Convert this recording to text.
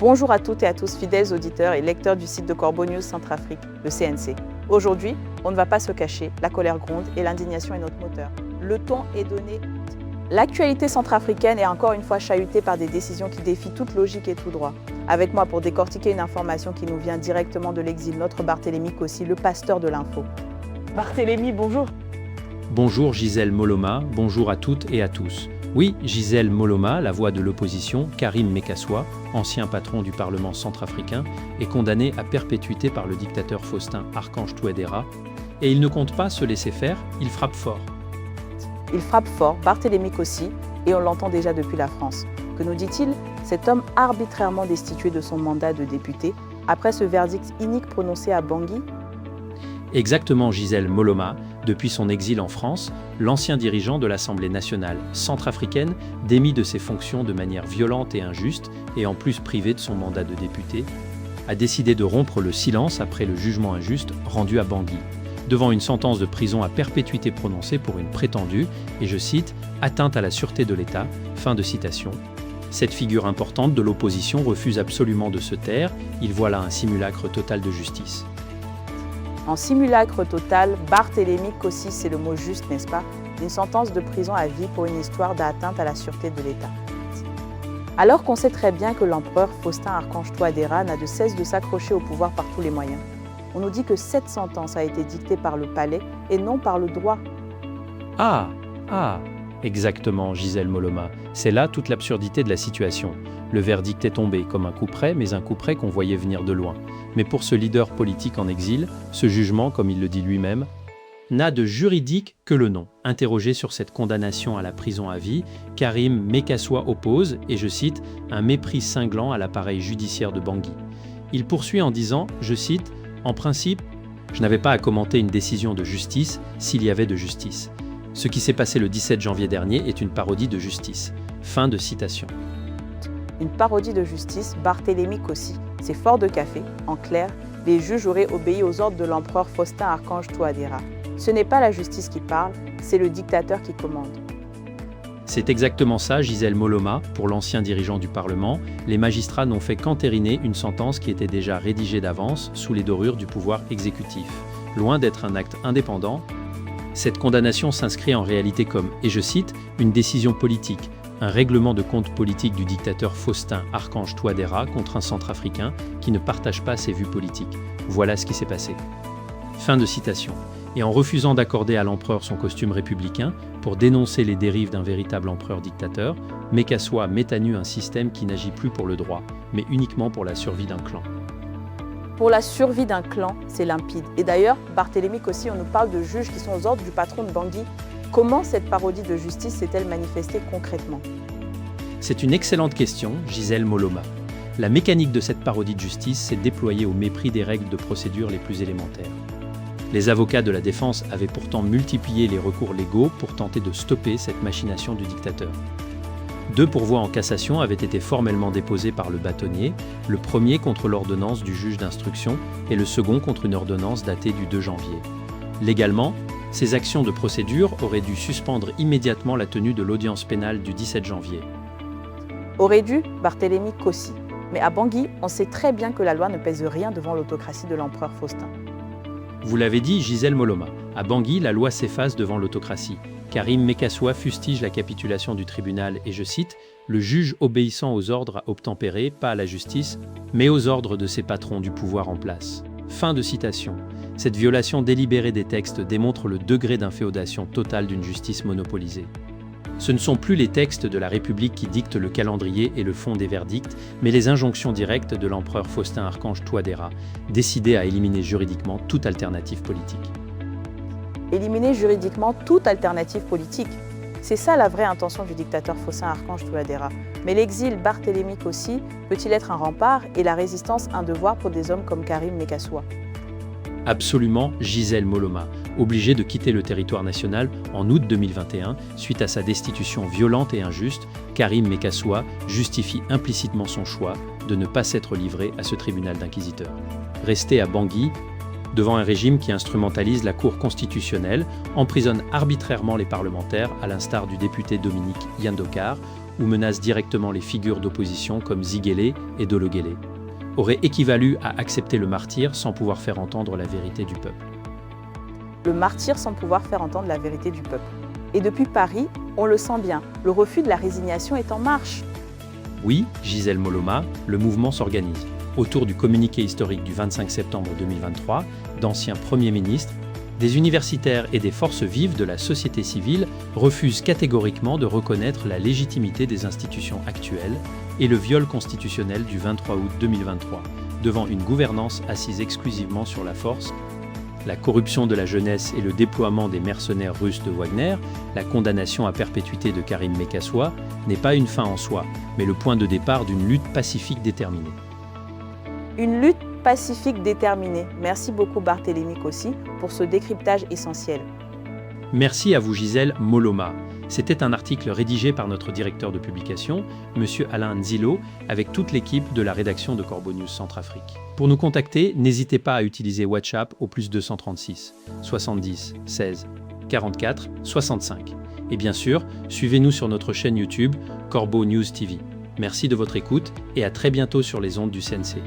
Bonjour à toutes et à tous, fidèles auditeurs et lecteurs du site de Corbeau News Centrafrique, le CNC. Aujourd'hui, on ne va pas se cacher, la colère gronde et l'indignation est notre moteur. Le ton est donné. L'actualité centrafricaine est encore une fois chahutée par des décisions qui défient toute logique et tout droit. Avec moi pour décortiquer une information qui nous vient directement de l'exil, notre Barthélémy Kossi, le pasteur de l'info. Barthélémy, bonjour. Bonjour Gisèle Moloma, bonjour à toutes et à tous. Oui, Gisèle Moloma, la voix de l'opposition, Karim Mekassoua, ancien patron du Parlement centrafricain, est condamné à perpétuité par le dictateur Faustin Archange Touadéra. Et il ne compte pas se laisser faire, il frappe fort. Il frappe fort, Barthélémy Kossi, et on l'entend déjà depuis la France. Que nous dit-il? Cet homme arbitrairement destitué de son mandat de député, après ce verdict inique prononcé à Bangui? Exactement Gisèle Moloma, depuis son exil en France, l'ancien dirigeant de l'Assemblée nationale centrafricaine, démis de ses fonctions de manière violente et injuste, et en plus privé de son mandat de député, a décidé de rompre le silence après le jugement injuste rendu à Bangui, devant une sentence de prison à perpétuité prononcée pour une prétendue, et je cite, « atteinte à la sûreté de l'État », fin de citation. Cette figure importante de l'opposition refuse absolument de se taire, il voit là un simulacre total de justice. En simulacre total, Barthélémy Kossi, c'est le mot juste, n'est-ce pas? Une sentence de prison à vie pour une histoire d'atteinte à la sûreté de l'État. Alors qu'on sait très bien que l'empereur Faustin Archange Touadéra n'a de cesse de s'accrocher au pouvoir par tous les moyens. On nous dit que cette sentence a été dictée par le palais et non par le droit. Exactement, Gisèle Moloma. C'est là toute l'absurdité de la situation. Le verdict est tombé comme un coup près, mais un coup près qu'on voyait venir de loin. Mais pour ce leader politique en exil, ce jugement, comme il le dit lui-même, n'a de juridique que le nom. Interrogé sur cette condamnation à la prison à vie, Karim Mekassoua oppose, et je cite, « un mépris cinglant à l'appareil judiciaire de Bangui ». Il poursuit en disant, je cite, « en principe, je n'avais pas à commenter une décision de justice s'il y avait de justice. Ce qui s'est passé le 17 janvier dernier est une parodie de justice. » Fin de citation. Une parodie de justice, Barthélémy Kossi, c'est fort de café. En clair, les juges auraient obéi aux ordres de l'empereur Faustin Archange Touadéra. Ce n'est pas la justice qui parle, c'est le dictateur qui commande. C'est exactement ça, Gisèle Moloma, pour l'ancien dirigeant du Parlement. Les magistrats n'ont fait qu'entériner une sentence qui était déjà rédigée d'avance sous les dorures du pouvoir exécutif. Loin d'être un acte indépendant, cette condamnation s'inscrit en réalité comme, et je cite, une décision politique, un règlement de compte politique du dictateur Faustin Archange Touadéra contre un centrafricain qui ne partage pas ses vues politiques. Voilà ce qui s'est passé. Fin de citation. Et en refusant d'accorder à l'empereur son costume républicain pour dénoncer les dérives d'un véritable empereur dictateur, Mekassoua met à nu un système qui n'agit plus pour le droit, mais uniquement pour la survie d'un clan. Pour la survie d'un clan, c'est limpide. Et d'ailleurs, Barthélémy Kossi, on nous parle de juges qui sont aux ordres du patron de Bangui. Comment cette parodie de justice s'est-elle manifestée concrètement? C'est une excellente question, Gisèle Moloma. La mécanique de cette parodie de justice s'est déployée au mépris des règles de procédure les plus élémentaires. Les avocats de la défense avaient pourtant multiplié les recours légaux pour tenter de stopper cette machination du dictateur. 2 pourvois en cassation avaient été formellement déposés par le bâtonnier, le premier contre l'ordonnance du juge d'instruction et le second contre une ordonnance datée du 2 janvier. Légalement, ces actions de procédure auraient dû suspendre immédiatement la tenue de l'audience pénale du 17 janvier. Aurait dû Barthélémy Kossi. Mais à Bangui, on sait très bien que la loi ne pèse rien devant l'autocratie de l'empereur Faustin. Vous l'avez dit, Gisèle Moloma. À Bangui, la loi s'efface devant l'autocratie. Karim Mekassoua fustige la capitulation du tribunal et je cite, « le juge obéissant aux ordres a obtempéré, pas à la justice, mais aux ordres de ses patrons du pouvoir en place. » Fin de citation. Cette violation délibérée des textes démontre le degré d'inféodation totale d'une justice monopolisée. Ce ne sont plus les textes de la République qui dictent le calendrier et le fond des verdicts, mais les injonctions directes de l'empereur Faustin Archange Touadéra, décidé à éliminer juridiquement toute alternative politique. Éliminer juridiquement toute alternative politique. C'est ça la vraie intention du dictateur Faustin Archange Touadéra. Mais l'exil Barthélémy Kossi peut-il être un rempart et la résistance un devoir pour des hommes comme Karim Mekassoua? Absolument, Gisèle Moloma, obligé de quitter le territoire national en août 2021 suite à sa destitution violente et injuste, Karim Mekassoua justifie implicitement son choix de ne pas s'être livré à ce tribunal d'inquisiteurs. Resté à Bangui, devant un régime qui instrumentalise la Cour constitutionnelle, emprisonne arbitrairement les parlementaires, à l'instar du député Dominique Yandokar, ou menace directement les figures d'opposition comme Ziguélé et Dologuélé, aurait équivalu à accepter le martyre sans pouvoir faire entendre la vérité du peuple. Le martyre sans pouvoir faire entendre la vérité du peuple. Et depuis Paris, on le sent bien, le refus de la résignation est en marche. Oui, Gisèle Moloma, le mouvement s'organise. Autour du communiqué historique du 25 septembre 2023, d'anciens premiers ministres, des universitaires et des forces vives de la société civile refusent catégoriquement de reconnaître la légitimité des institutions actuelles et le viol constitutionnel du 23 août 2023, devant une gouvernance assise exclusivement sur la force, la corruption de la jeunesse et le déploiement des mercenaires russes de Wagner, la condamnation à perpétuité de Karim Mekassoua, n'est pas une fin en soi, mais le point de départ d'une lutte pacifique déterminée. Une lutte pacifique déterminée. Merci beaucoup Barthélémy Cossi pour ce décryptage essentiel. Merci à vous Gisèle Moloma. C'était un article rédigé par notre directeur de publication, M. Alain Nzilo, avec toute l'équipe de la rédaction de Corbeau News Centrafrique. Pour nous contacter, n'hésitez pas à utiliser WhatsApp au +236 70 16 44 65. Et bien sûr, suivez-nous sur notre chaîne YouTube Corbeau News TV. Merci de votre écoute et à très bientôt sur les ondes du CNC.